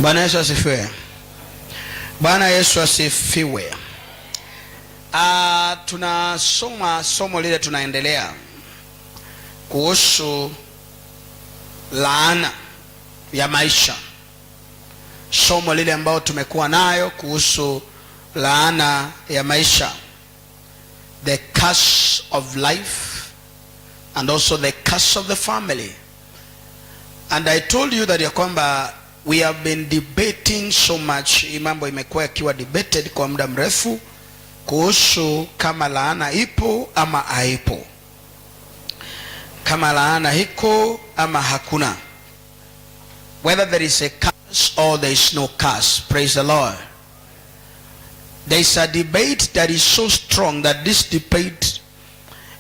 Bwana Yesu asifiwe. Bwana Yesu asifiwe. Tunasoma somo lile, tunaendelea kuhusu laana ya maisha. Somo lile ambao tumekuwa nayo kuhusu laana ya maisha, the curse of life and also the curse of the family. And I told you that ya kwamba we have been debating so much. Mambo imekuwa ikiwa debated kwa muda mrefu kuhusu kama laana ipo ama haipo, kama laana iko ama hakuna, whether there is a curse or there is no curse. Praise the Lord. There is a debate that is so strong that this debate,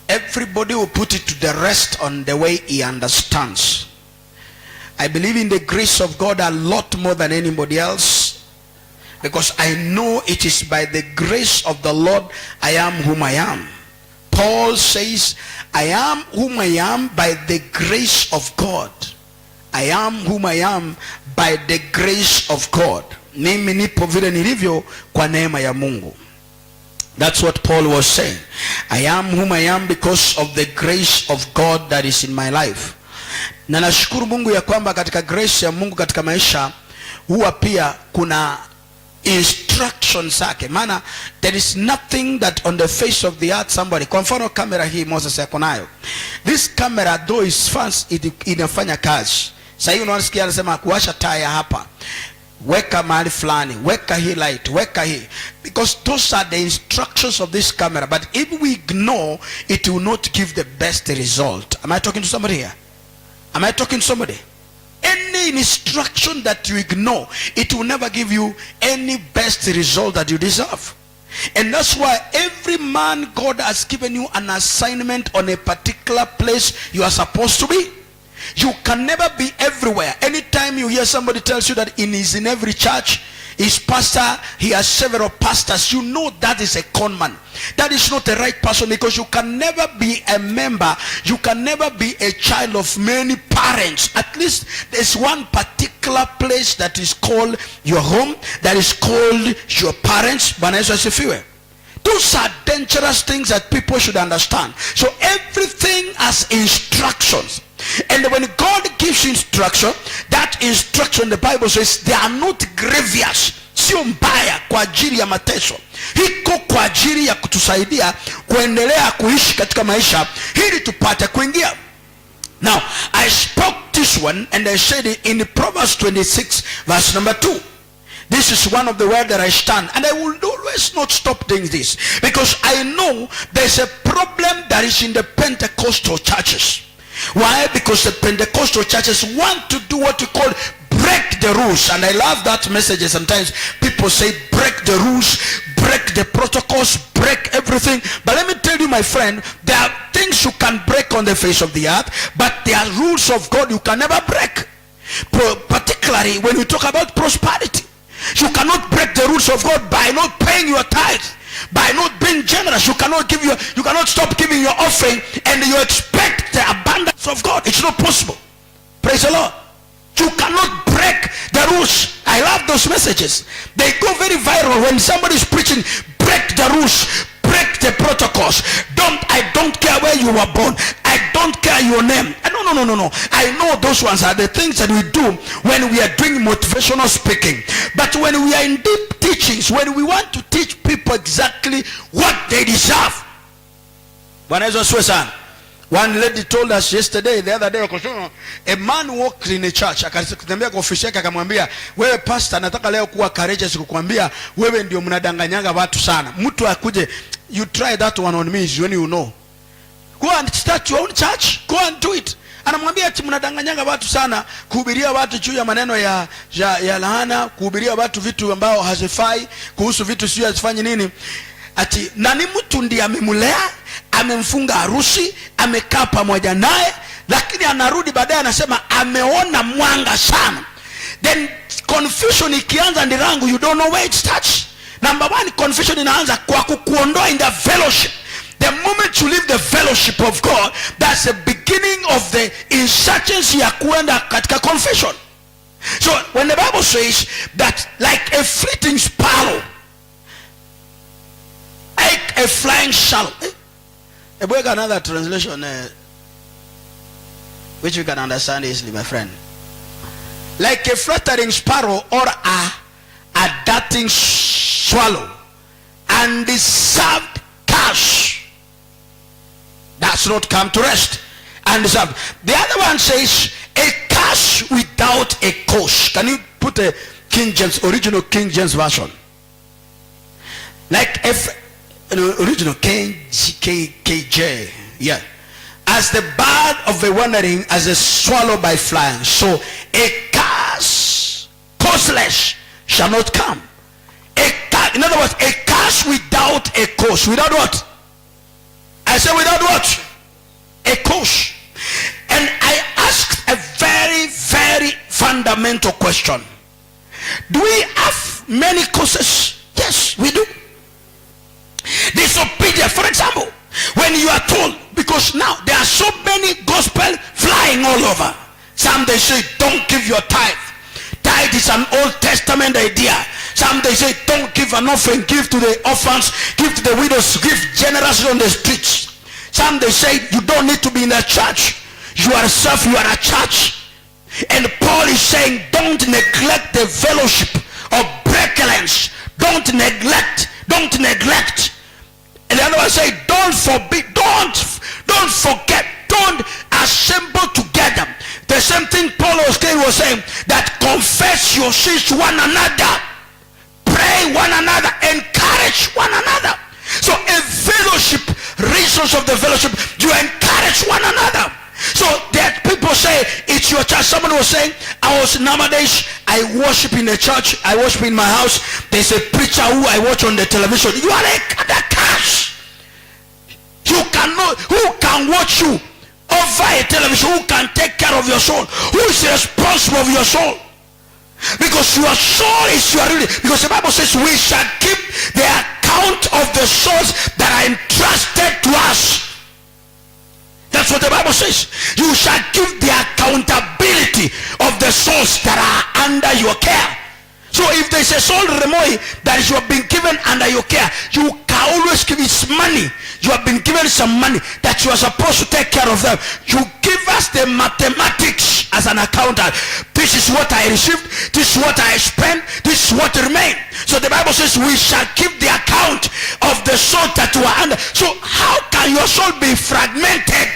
everybody will put it to the rest on the way he understands. I believe in the grace of God a lot more than anybody else, because I know it is by the grace of the Lord I am whom I am. Paul says, I am whom I am by the grace of God. I am whom I am by the grace of God. Mimi nipo vile nilivyo kwa neema ya Mungu. That's what Paul was saying. I am whom I am because of the grace of God that is in my life. Na nashukuru Mungu ya kwamba katika grace ya Mungu katika maisha huwa pia kuna instructions zake. Maana there is nothing that on the face of the earth somebody, kwa mfano kamera hii Moses yako nayo, this camera though is fast, inafanya kazi. Sasa hivi unasikia anasema kuwasha taa hapa, weka mahali fulani, weka hii light, weka hii, because those are the instructions of this camera. But if we ignore, it will not give the best result. Am I talking to somebody here? Am I talking to somebody? Any instruction that you ignore, it will never give you any best result that you deserve. And that's why every man, God has given you an assignment on a particular place you are supposed to be. You can never be everywhere. Anytime you hear somebody tells you that he is in every church, his pastor, he has several pastors, you know that is a con man. That is not the right person, because you can never be a member, you can never be a child of many parents. At least there's one particular place that is called your home, that is called your parents. Bwana Yesu asifiwe. Those are dangerous things that people should understand. So everything has instructions. And when God gives instruction, that instruction, the Bible says, they are not grievous. Sio mbaya kwa ajili ya mateso. Hiko kwa ajili ya kutusaidia kuendelea kuishi katika maisha ili tupate kuingia. Now, I spoke this one and I said it in Proverbs 26 verse number 2. This is one of the words that I stand, and I will always not stop doing this, because I know there's a problem that is in the Pentecostal churches. Why? Because the Pentecostal churches want to do what we call break the rules. And I love that message. Sometimes people say break the rules, break the protocols, break everything. But let me tell you, my friend, there are things you can break on the face of the earth, but there are rules of God you can never break. Particularly when we talk about prosperity. You cannot break the rules of God by not paying your tithe, by not being generous. You cannot stop giving your offering and you expect the abundance of God. It's not possible. Praise the Lord. You cannot break the rules. I love those messages. They go very viral when somebody is preaching, break the rules, break the protocols. I don't care where you were born. I don't care your name. No. I know those ones are the things that we do when we are doing motivational speaking. But when we are in deep teachings, when we want to teach people exactly what they deserve. One lady told us yesterday, the other day, a man walked in a church. Akatembea kwa ofisi yake akamwambia, wewe pastor, nataka leo kuwa courageous kukuambia wewe ndio mnadanganyanga watu sana. Mtu akuje, you try that one on me when you know. Go and start your own church. Go and do it. Anamwambia ati mnadanganyanga watu sana, kuhubiria watu juu ya maneno ya laana, kuhubiria watu vitu ambao hazifai, kuhusu vitu sio hazifanyi nini. Ati nani mtu ndiye amemulea, amemfunga harusi, amekaa pamoja naye, lakini anarudi baadaye anasema ameona mwanga sana. Then confusion ikianza ndirangu, you don't know where it starts. Number one, confusion inaanza kwa kukuondoa in the fellowship. The moment you leave the fellowship of God, that's the beginning of the insurgency ya kuenda katika confession. So when the Bible says that like a fleeting sparrow, like a flying shadow, another translation which you can understand easily, my friend. Like a fluttering sparrow or a darting swallow, and deserved cash does not come to rest. And deserved. The other one says a cash without a cause. Can you put a King James, original King James version? Like original KJ, yeah. As the bird of the wandering, as a swallow by flying, so a curse causeless shall not come. In other words, a curse without a cause. Without what? I say without what? A cause. And I asked a very, very fundamental question. Do we have many causes? Yes, we do. Disobedience, for example, when you are told, because now there are so many gospel flying all over. Some they say don't give your tithe. Tithe is an Old Testament idea. Some they say don't give an offering, give to the orphans, give to the widows, give generously on the streets. Some they say you don't need to be in a church. You are self, you are a church. And Paul is saying don't neglect the fellowship of brethren. Don't neglect. And the other one say don't forbid, don't forget, don't assemble together. The same thing Paul was saying, that confess your sins to one another, pray one another, encourage one another. So a fellowship, reasons of the fellowship, you encourage one another. So that people say it's your church. Someone was saying, nowadays I worship in a church, I worship in my house. There's a preacher who I watch on the television. You are like the cash. You cannot, who can watch you over a television? Who can take care of your soul? Who is responsible of your soul? Because your soul is your reality. Because the Bible says we shall keep the account of the souls that are entrusted to us. That's what the Bible says. You shall give the accountability of the souls that are under your care. So if there's a soul remoi that you have been given under your care, you can always give it money. You have been given some money that you are supposed to take care of them. You give us the mathematics as an accountant. This is what I received, this is what I spent, this is what remained. So the Bible says we shall keep the account of the soul that you are under. So how can your soul be fragmented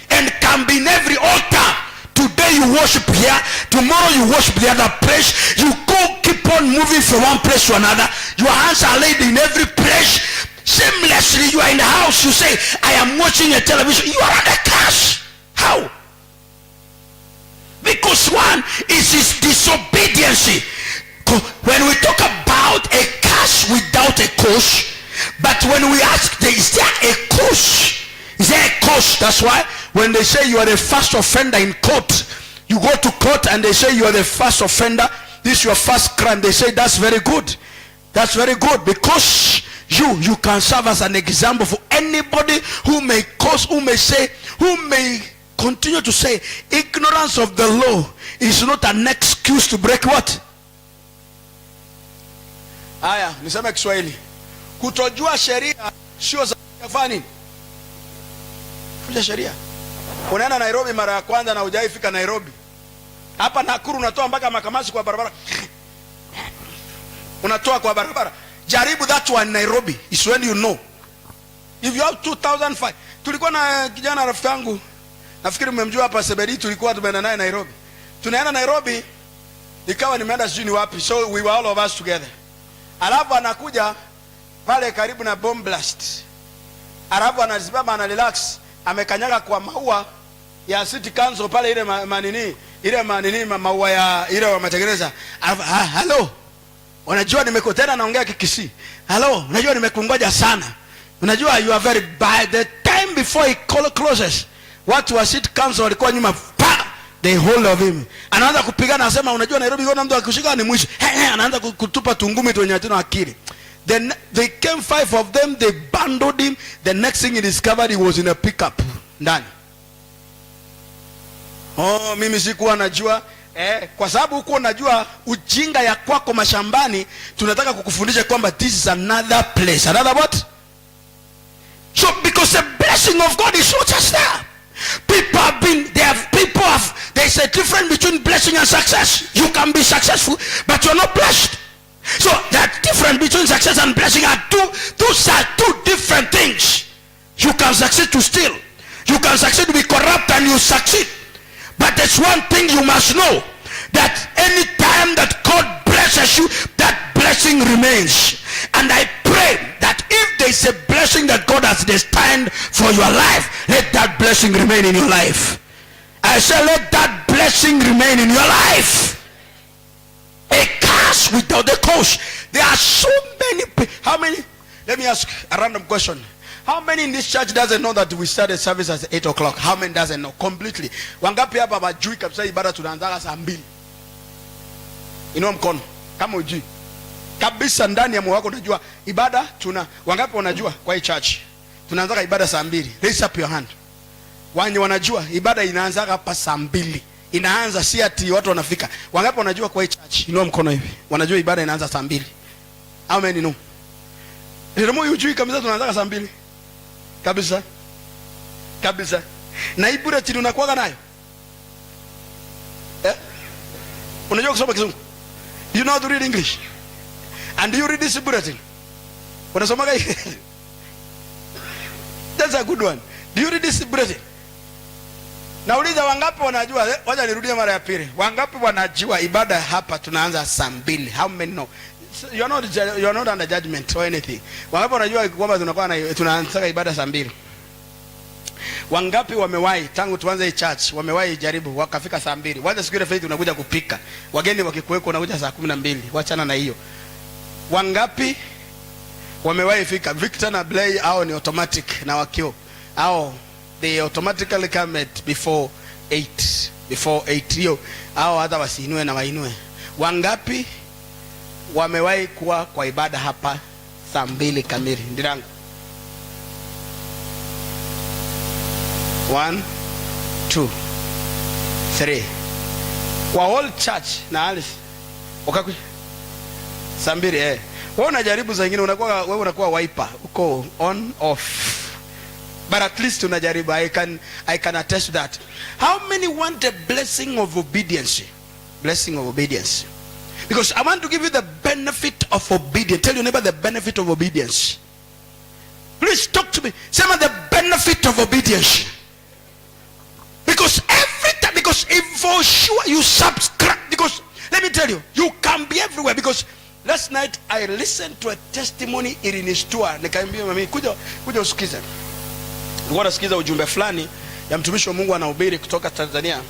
and can be in every altar? Today you worship here, tomorrow you worship the other place. You go keep on moving from one place to another. Your hands are laid in every place. Seamlessly you are in the house, you say I am watching a television. You are under curse. How? Because one is his disobedience. When we talk about a curse without a cause, but when we ask is there a cause? Is there a cause? That's why when they say you are the first offender in court, you go to court and they say you are the first offender, this is your first crime, they say that's very good. That's very good, because you can serve as an example for anybody who may cause, who may continue to say ignorance of the law is not an excuse to break what? Aya, niseme Kiswahili. Kutojua sheria sio za kufanya sheria. Unaenda Nairobi mara ya kwanza na hujaifika Nairobi. Hapa Nakuru unatoa mpaka Makamasi kwa barabara. Unatoa kwa barabara. Jaribu that one Nairobi. Is when you know. If you have 2005. Tulikuwa na kijana rafiki yangu. Nafikiri mmemjua hapa Sebedi, tulikuwa tumeenda naye Nairobi. Tunaenda Nairobi, ikawa nimeenda sijui ni wapi. So we were all of us together. Alafu anakuja pale karibu na bomb blast. Alafu anasimama ana relax. Amekanyaga kwa maua ya City Council pale, ile maua ya ile wametengeneza. Hello, unajua nimekutana naongea Kikisi. Hello, unajua nimekungoja sana. Unajua you are very by the time before he closes, watu wa City Council walikuwa nyuma, they hold of him. Anaanza kupigana, anasema unajua Nairobi kuna mtu akishika ni mwisho. Anaanza kutupa tungumi tu wenye hatuna akili. Then they came 5 of them, they bundled him. The next thing he discovered, he was in a pickup ndani. Oh, mimi sikuwa najua. Kwa sababu huko unajua ujinga ya kwako mashambani, tunataka kukufundisha kwamba this is another place. Another what? So because the blessing of God is not just there. There is a difference between blessing and success. You can be successful, but you're not blessed. So that difference between success and blessing those are two different things. You can succeed to steal. You can succeed to be corrupt and you succeed. But there's one thing you must know, that any time that God blesses you, that blessing remains. And I pray that if there is a blessing that God has destined for your life, let that blessing remain in your life. I say let that blessing remain in your life. A curse without a cause. There are so many people. How many? Let me ask a random question. How many in this church doesn't know that we started service at 8 o'clock? How many doesn't know completely? Wangapi hapa hawajui kabisa ibada tunaanza saa 2? Inua mkono kama ujui kabisa, ndani ya moyo wako unajua ibada wangapi wanajua kwa hii church tunaanza ibada saa 2? Raise up your hand. Wanye wanajua ibada inaanza hapa saa 2. Inaanza si ati watu wanafika. Wangapi wanajua kwa hii church? Inua mkono hivi. Wanajua ibada inaanza saa 2. How many know? Ndio moyo ujui kabisa tunaanza saa 2. Kabisa. Na hii bure chini unakuwa nayo. Unajua kusoma Kizungu? You know how to read English? And do you read this bulletin? Unasoma gani? That's a good one. Do you read this bulletin? Nauliza wangapi wanajua? Wacha nirudie mara ya pili. Wangapi wanajua ibada hapa tunaanza saa 2? How many know? You're not under judgment or anything. Wangapi wanajua kwamba tunaanza ibada saa 2? Wangapi wamewahi tangu tuanze hii church, wamewahi jaribu wakafika saa 2? Wacha siku ile faith unakuja kupika. Wageni wakikuweka unakuja saa 12. Wachana na hiyo. Wangapi wamewahi fika? Victor na Blay au ni automatic na wakio? Au they automatically come at before 8. Before 8 hiyo au hata wasiinue na wainue. Wangapi wamewahi kuwa kwa ibada hapa saa 2 kamili? Ndirangu 1 2 3 kwa whole church na Alice wakakuja saa 2. Wewe unajaribu zingine unakuwa wiper uko on off, but at least unajaribu. I can attest to that. How many want the blessing of obedience? Blessing of obedience. Because I want to give you the benefit of obedience. Tell your neighbor the benefit of obedience. Please talk to me. Say the benefit of obedience. Because every time, because if for sure you subscribe, because let me tell you, you can be everywhere. Because last night I listened to a testimony ilinistua. Nikaambia mami kuja usikize. Nilikuwa nasikiza ujumbe fulani ya mtumishi wa Mungu anahubiri kutoka Tanzania.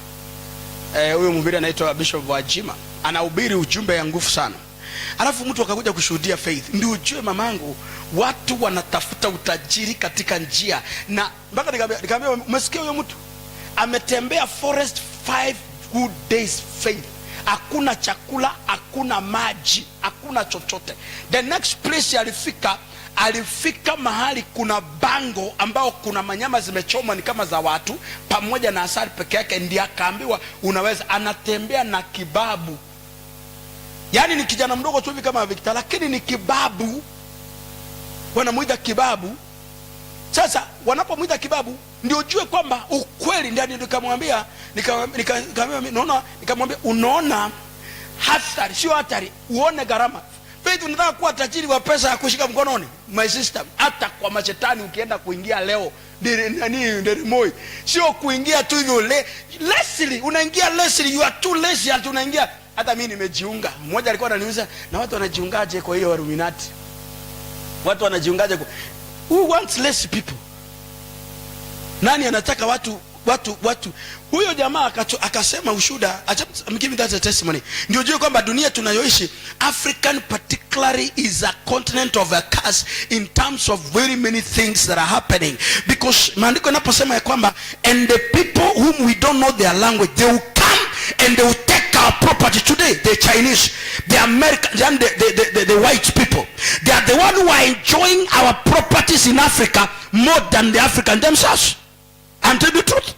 Huyo mhubiri anaitwa Bishop Wajima. Anahubiri ujumbe ya nguvu sana. Alafu mtu akakuja kushuhudia faith. Ndio ujue mamangu, watu wanatafuta utajiri katika njia. Na mpaka nikamwambia umesikia huyo mtu? Ametembea forest 5 good days faith. Hakuna chakula, hakuna maji, hakuna chochote. The next place alifika mahali kuna bango ambao kuna manyama zimechomwa ni kama za watu pamoja na asali peke yake, ndiye akaambiwa unaweza. Anatembea na kibabu. Yaani ni kijana mdogo tu hivi kama Victor, lakini ni kibabu. Wanamuita kibabu. Sasa wanapomuita kibabu ndio ujue kwamba ukweli. Ndio nikamwambia unaona hatari, sio hatari, uone gharama. Faith unataka kuwa tajiri wa pesa ya kushika mkononi, my sister, hata kwa mashetani ukienda kuingia leo ndio moi, sio kuingia tu hivyo Leslie, unaingia Leslie, you are too lazy ati unaingia. Hata mimi nimejiunga. Mmoja alikuwa ananiuliza na watu wanajiungaje kwa hiyo Illuminati? Watu wanajiungaje kwa who wants less people? Nani anataka watu? Huyo jamaa akasema ushuda. I'm giving that a testimony. Ndio jua kwamba dunia tunayoishi, African particularly, is a continent of a curse in terms of very many things that are happening. Because maandiko yanaposema ya kwamba and the people whom we don't know their language, they will come and they will take our property. Today the Chinese, the Americans, and the white people, they are the one who are enjoying our properties in Africa more than the Africans themselves. And tell the truth,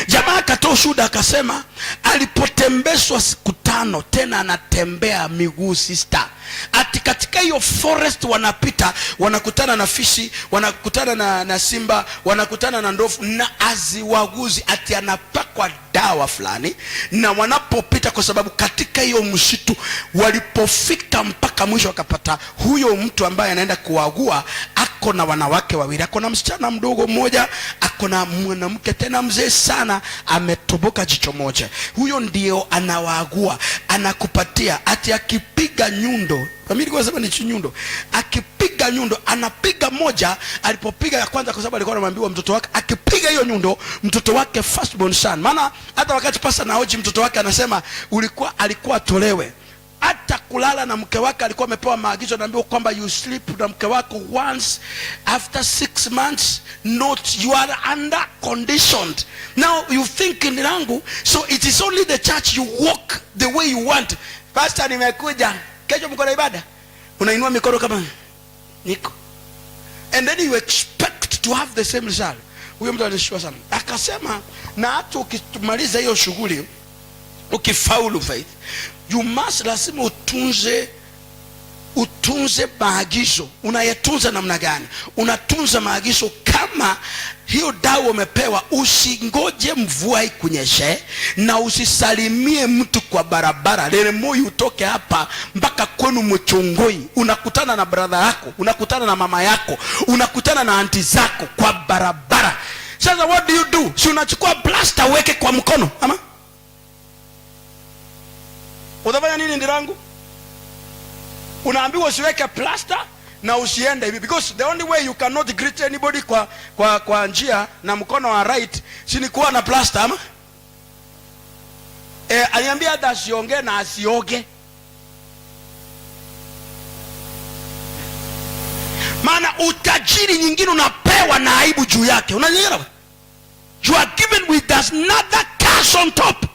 Jamaa akatoa ushuhuda akasema alipotembezwa siku 5 tena anatembea miguu sister. Ati katika hiyo forest wanapita, wanakutana na fisi, wanakutana na simba, wanakutana na ndovu na aziwaguzi. Ati anapakwa dawa fulani na wanapopita, kwa sababu katika hiyo msitu walipofika mpaka mwisho wakapata huyo mtu ambaye anaenda kuagua ako na wanawake wawili, ako na msichana mdogo mmoja, ako na mwanamke tena mzee sana ametoboka jicho moja. Huyo ndio anawaagua, anakupatia. Ati akipiga nyundo, mimi kwa sababu ni nyundo, akipiga nyundo anapiga moja. Alipopiga ya kwanza, kwa sababu alikuwa anamwambia mtoto wake, akipiga hiyo nyundo mtoto wake first born son. Maana hata wakati pasa na hoji mtoto wake anasema alikuwa tolewe. Hata kulala na mke wake alikuwa amepewa maagizo, anaambiwa kwamba you sleep na mke wako once after 6 months, not you are under conditioned. Now you think in langu, so it is only the church you walk the way you want. Pastor, nimekuja kesho mko na ibada, unainua mikono kama niko, and then you expect to have the same result. Huyo mtu alishtua sana, akasema na hata ukimaliza hiyo shughuli, ukifaulu faith, you must, lazima utunze maagizo. Unayetunza namna gani? Unatunza maagizo kama hiyo dawa umepewa. Usingoje mvua ikunyeshe na usisalimie mtu kwa barabara. Leremoi utoke hapa mpaka kwenu Mchongoi, unakutana na brother yako, unakutana na mama yako, unakutana na aunti zako kwa barabara. Sasa what do you do? Si unachukua plaster uweke kwa mkono ama? Utafanya nini ndirangu? Unaambiwa usiweke plaster na usiende hivi, because the only way you cannot greet anybody kwa njia na mkono wa right si ni kuwa na plaster ama? Aliambia hata asiongee na asioge. Maana utajiri nyingine unapewa na aibu juu yake. Unanielewa? You are given with another curse on top.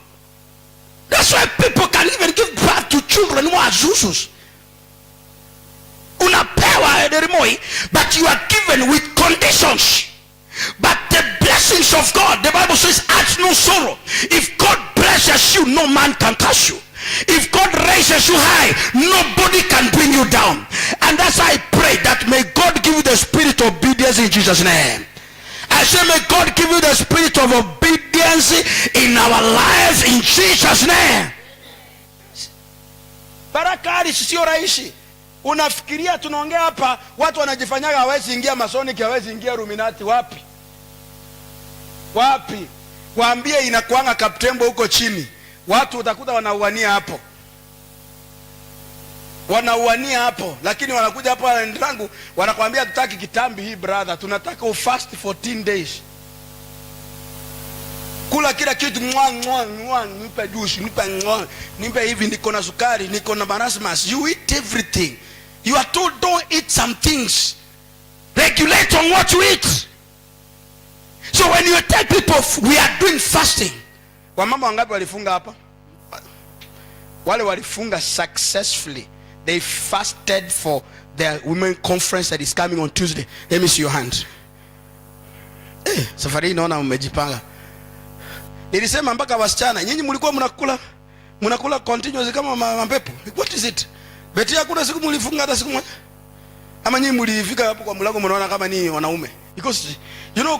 That's why people can even give birth to children who are zuzus. Unapewa ederimoi, but you are given with conditions. But the blessings of God, the Bible says, adds no sorrow. If God blesses you, no man can curse you. If God raises you high, nobody can bring you down. And that's why I pray that may God give you the spirit of obedience in Jesus' name. I say may God give you the spirit of obedience in our lives in Jesus' name. Barakari sio rahisi. Unafikiria tunaongea hapa watu wanajifanyaga hawezi ingia Masonic, hawezi ingia Illuminati. Wapi? Wapi? Waambie inakuanga Kaptembo huko chini. Watu utakuta wanauania hapo. Wanauania hapo, lakini wanakuja hapa ndangu wanakuambia tutaki kitambi hii brother, tunataka ufast 14 days. Kula kila kitu nipe juice, nipe hivi, niko na sukari, niko na marasmus. You eat everything. You are told don't eat some things. Regulate on what you eat. So when you tell people we are doing fasting, wamama wangapi walifunga hapa? Wale walifunga successfully. They fasted for their women conference that is coming on Tuesday. Let me see your hand. Safari naona umejipanga. Nilisema mpaka wasichana, nyinyi mlikuwa mnakula continuous kama mapepo. What is it? Beti hakuna siku mlifunga hata siku moja? Ama nyinyi mlifika hapo kwa mlango mnaona kama ni wanaume? Because you know,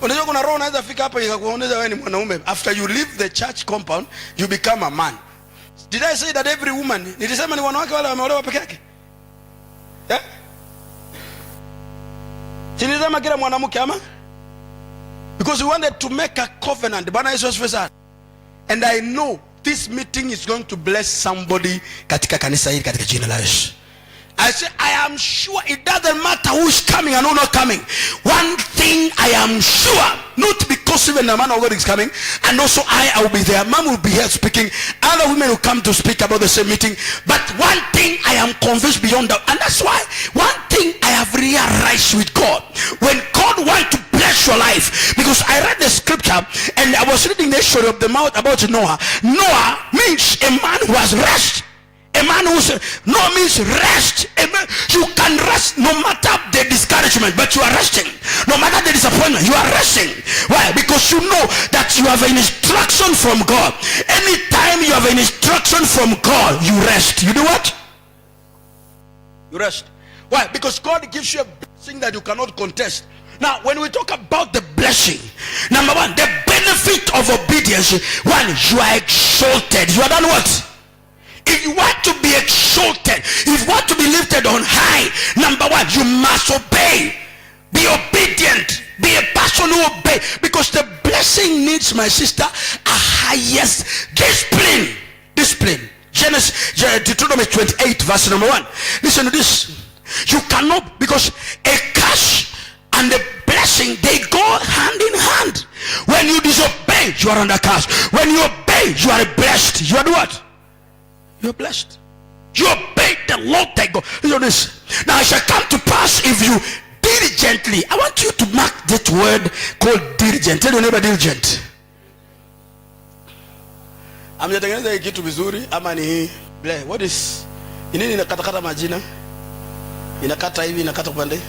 unajua kuna roho unaweza fika hapa ikakuonyesha wewe ni mwanaume. After you leave the church compound, you become a man. Did I say that every woman? Nilisema ni wanawake wale wameolewa peke yake? Yeah? Nilisema kila mwanamke ama? Because we wanted to make a covenant. Bwana Yesu asifiwe. And I know this meeting is going to bless somebody katika kanisa hili katika jina la Yesu. I say I am sure it doesn't matter who is coming and who not coming. One thing I am sure, not because even the man of God is coming, and also I will be there. Mom will be here speaking. Other women will come to speak about the same meeting. But one thing I am convinced beyond that, and that's why one thing I have realized with God, when God wants to bless your life, because I read the scripture and I was reading the story of the mouth about Noah. Noah means a man who has rest. A man who says no means rest. You can rest no matter the discouragement, but you are resting. No matter the disappointment, you are resting. Why? Because you know that you have an instruction from God. Anytime you have an instruction from God, you rest. You do what? You rest. Why? Because God gives you a blessing that you cannot contest. Now, when we talk about the blessing, number one, the benefit of obedience. One, you are exalted. You are done what? If you want to be exalted, if you want to be lifted on high, number one, you must obey. Be obedient. Be a person who obey. Because the blessing needs, my sister, a highest discipline. Discipline. Deuteronomy 28 verse number 1. Listen to this. You cannot, because a curse and a blessing, they go hand in hand. When you disobey, you are under curse. When you obey, you are blessed. You are what? You are blessed. You obey the Lord thy God. Listen to this. Now it shall come to pass if you diligently. I want you to mark that word called diligent. Tell your neighbor diligent. Amjatengeneza kitu vizuri ama ni ble? What is nini inakata majina? Inakata hivi, inakata upande.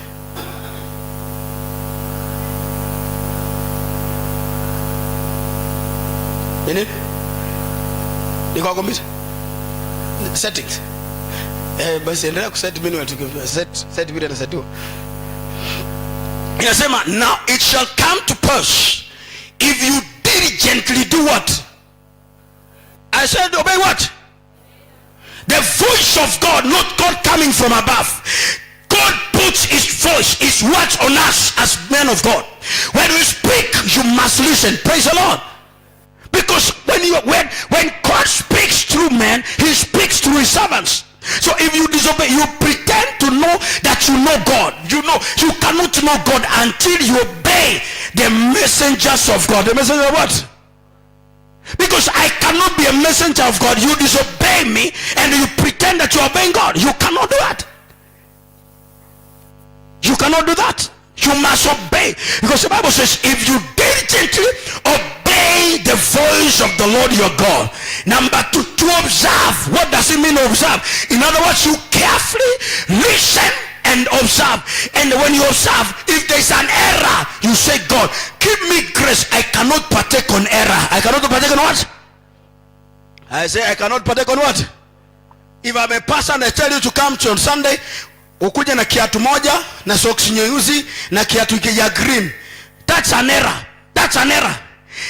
Nini? Niko komisa. Settings. Basi endelea kuset menu wetu. Set video na setio. Inasema, now it shall come to pass if you diligently do what? I said obey what? The voice of God, not God coming from above. God puts his voice, his words on us as men of God. When we speak, you must listen. Praise the Lord. Because when God speaks through men, he speaks through his servants. So if you disobey, you pretend to know that you know God. You cannot know God until you obey the messengers of God. The messenger of what? Because I cannot be a messenger of God. You disobey me and you pretend that you are obeying God. You cannot do that. You cannot do that. You must obey. Because the Bible says, if you diligently obey the voice of the Lord your God. Number two, to observe. What does it mean to observe? In other words, you carefully listen and observe. And when you observe, if there's an error, you say, God, give me grace. I cannot partake on error. I cannot partake on what? I say I cannot partake on what? If I'm a pastor and I tell you to come to on Sunday, ukuja na kiatu moja na socks nyeusi na kiatu ya green, that's an error. That's an error.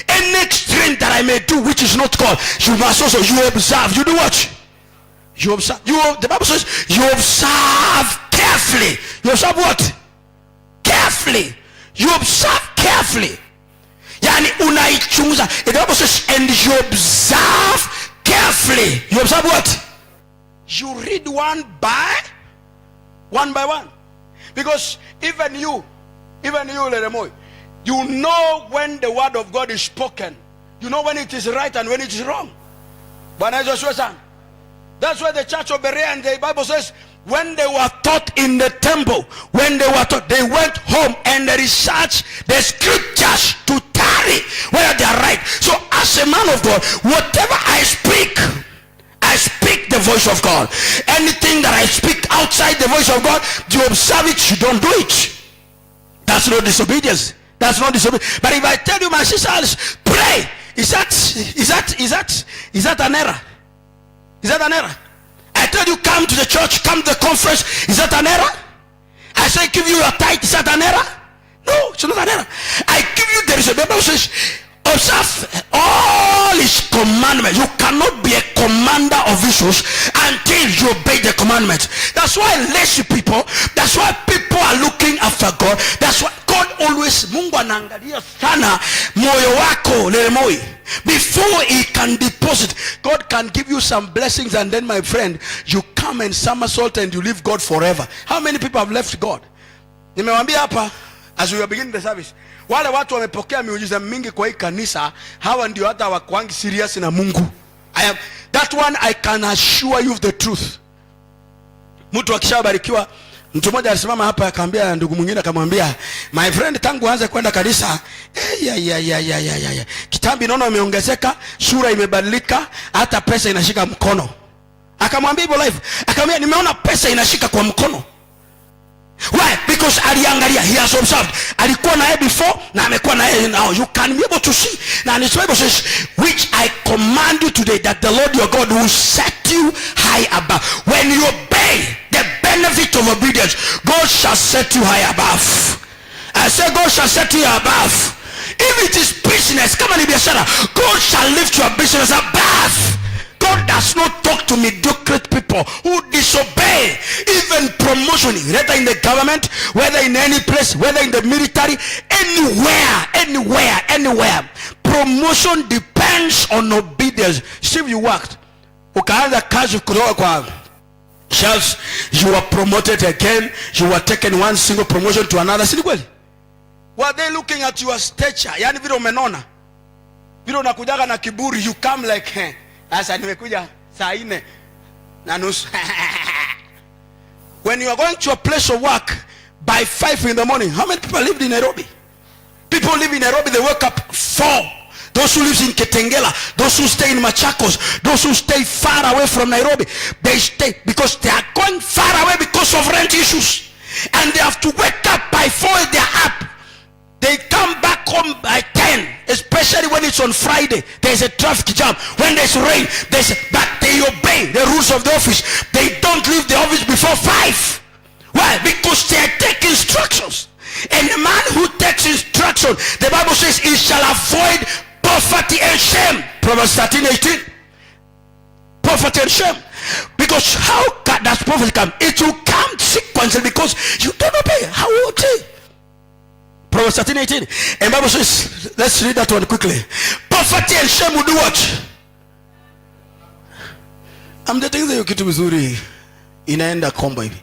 Any extreme that I may do which is not called, you must also, you observe. You do what? You observe. The Bible says you observe carefully. You observe what? Carefully. You observe carefully. Yani unaichunguza. The Bible says, and you observe carefully. You observe what? You read one by one. Because even you Leremoy, you know when the word of God is spoken. You know when it is right and when it is wrong. That's why the church of Berea and the Bible says, when they were taught in the temple, when they were taught, they went home and they researched the scriptures to tarry whether they are right. So as a man of God, whatever I speak the voice of God. Anything that I speak outside the voice of God, you observe it, you don't do it. That's not disobedience. That's not disobedience. But if I tell you, my sisters, pray, is that an error? Is that an error? I tell you, come to the church, come to the conference, is that an error? I say give you your tithe, is that an error? No, it's not an error. I give you, there is a Bible says, observe all his commandments. You cannot be a commander of issues until you obey the commandments. That's why lazy people, that's why people are looking after God. That's why God always, Mungu anaangalia sana moyo wako Leremoi. Before he can deposit, God can give you some blessings and then, my friend, you come and somersault and you leave God forever. How many people have left God? Nimewambia hapa as we are beginning the service, wale watu wamepokea miujiza mingi kwa hii kanisa, hawa ndio hata wakwangi serious na Mungu. That one I can assure you of the truth. Mtu akishabarikiwa, mtu mmoja alisimama hapa akaambia ndugu mwingine, akamwambia, my friend, tangu aanze kwenda kanisa, kitambi naona umeongezeka, sura imebadilika, hata pesa inashika mkono. Akamwambia hivyo live, akamwambia nimeona pesa inashika kwa mkono. Why? Because aliangalia, he has observed. Alikuwa na yeye before na amekuwa na yeye now. You can be able to see. Now the Bible says, which I command you today, that the Lord your God will set you high above. When you obey the benefit of obedience, God shall set you high above. I say God shall set you above. If it is business, kama ni biashara, God shall lift your business above. God does not talk to mediocre people who disobey. Even promotion, whether in the government, whether in any place, whether in the military, anywhere. Promotion depends on obedience. Steve, you worked. Ukaanza kazi kutoka kwa shelves, you were promoted again, you were taken one single promotion to another. Si kweli? Were they looking at your stature? Yani vile umenona. Vile unakujaga na kiburi, you come like, sasa nimekuja saa 4:30. When you are going to a place of work by 5 in the morning, how many people lived in Nairobi? People live in Nairobi, they wake up 4. Those who live in Kitengela, those who stay in Machakos, those who stay far away from Nairobi, they stay because they are going far away because of rent issues. And they have to wake up by 4, they are up. They come back home by 10, especially when it's on Friday. There's a traffic jam. When there's rain, but they obey the rules of the office. They don't leave the office before 5. Why? Because they take instructions. And the man who takes instruction, the Bible says, he shall avoid poverty and shame. Proverbs 13:18. Poverty and shame. Because how does poverty come? It will come sequentially because you don't obey. How will it? Proverbs 13:18. And Bible says, let's read that one quickly. Poverty and shame will do what? I'm the thing that you kitu vizuri inaenda kombo hivi.